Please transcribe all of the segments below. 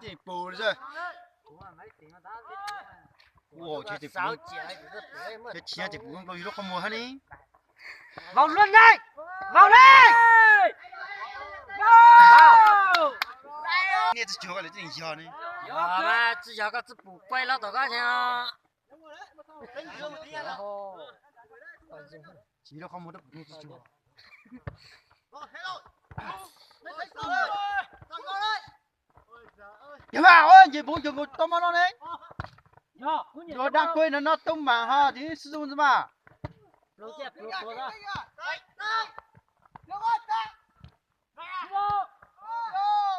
thì bù rồi. Ủa chị thì bù. Cái chia thì bù có lúc không mua hết đi. Vào luôn đây. Vào đây. Nghe chú gọi là cái gì này? Mà chỉ giờ có bù quay lao tao cái nha. Chỉ nó không mua được bù chú. Dạ bảo ơi, chị bố chồng của tôm nó đấy. Rồi đang quên nó tôm mà ha, thì sử dụng mà. Lô chép lô lô ra.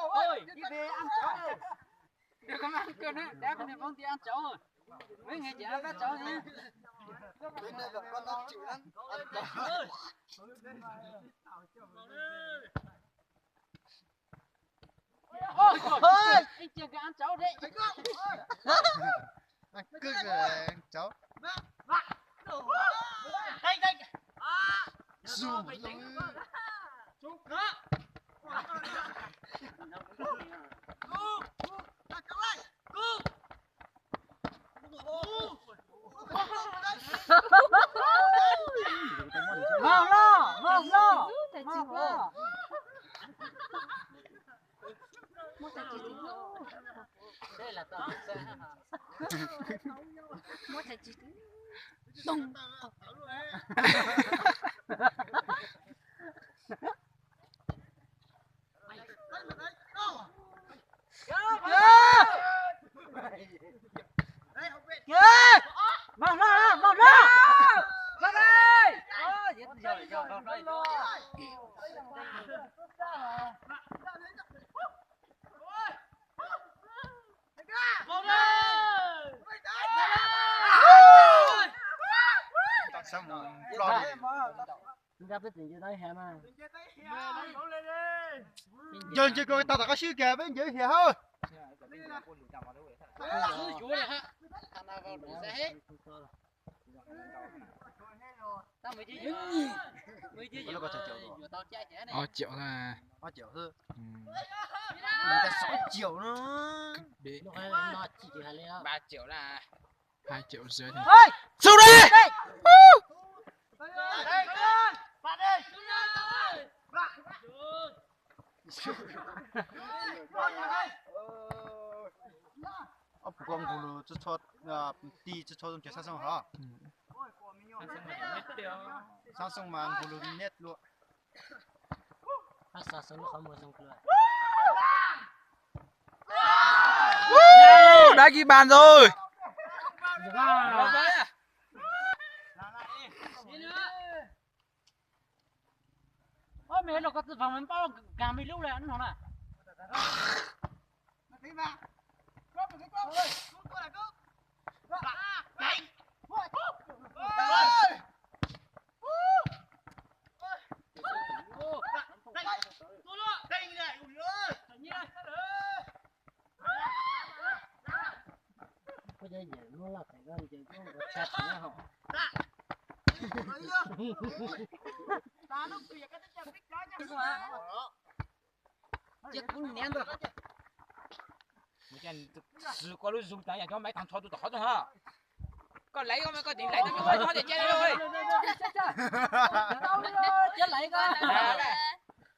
Ôi, đi về ăn cháo đi. Đừng có ăn cơm đấy, để con đi vắng đi ăn cháo rồi. Mấy ngày chỉ ăn các cháo nhé. Ôi, anh chưa ăn cháo đấy. Ăn cứ cháu. Đây đây. Dù. Mau lo, mau lo. Mau lo. Đây là tao sẽ Mua thật chứ. Tung. Mau lo, mau lo. Vào đây. Vào đây. Sao mà lo đi. Ra tới tiền đây hả mà. Giờ chỉ coi tao có siêu kìa với dễ hiểu hơn. Triệu là 3 triệu thôi. Người ta 6 triệu nữa. 3 triệu là 2 triệu rưỡi thôi. Xuống đi. 어, 부광구로 띠 좀 개사성 하. 사성만 구로 넷로. Đã ghi bàn rồi. Ôi mẹ nó có từ phòng mình bao cả mấy lúc này ăn nó nè. Có dây dễ nó là phải gần chứ không có chặt nữa hả? Chết cũng nén rồi. Mấy chân sự có lúc dùng tay cho mấy thằng cho tụi tỏ rồi hả? Có lấy không có tiền lấy tao cho thôi thì chết rồi. Chết lại coi.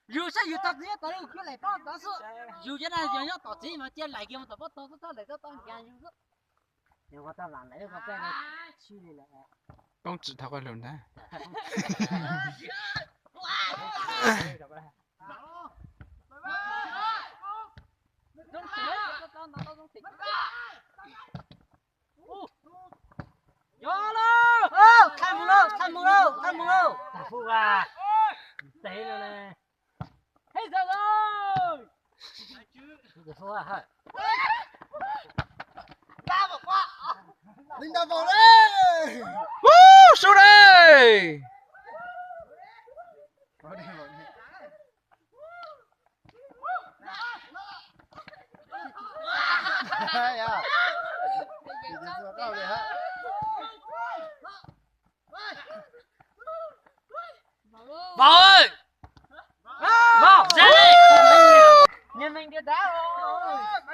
Dù sao dù tập gì tao đều cứ lại tao tao sợ. Dù thế này giờ nhá tao chỉ mà chết lại kia mà tao bắt tao lại tao gan dù đó. Nếu mà tao làm lại có cái này suy đi lại. Công chỉ thao cái lồn đó. Vô luôn. Thay mù đâu. Thằng phu à. Té rồi nè. Hết giờ rồi. Thằng phu à hả? Linh đào vào đây. Xuống đây. Vào đi. Ya. Đi xuống đâu đi hả? Vào ơi. Vào ra đi. Nhìn mình đi đá rồi.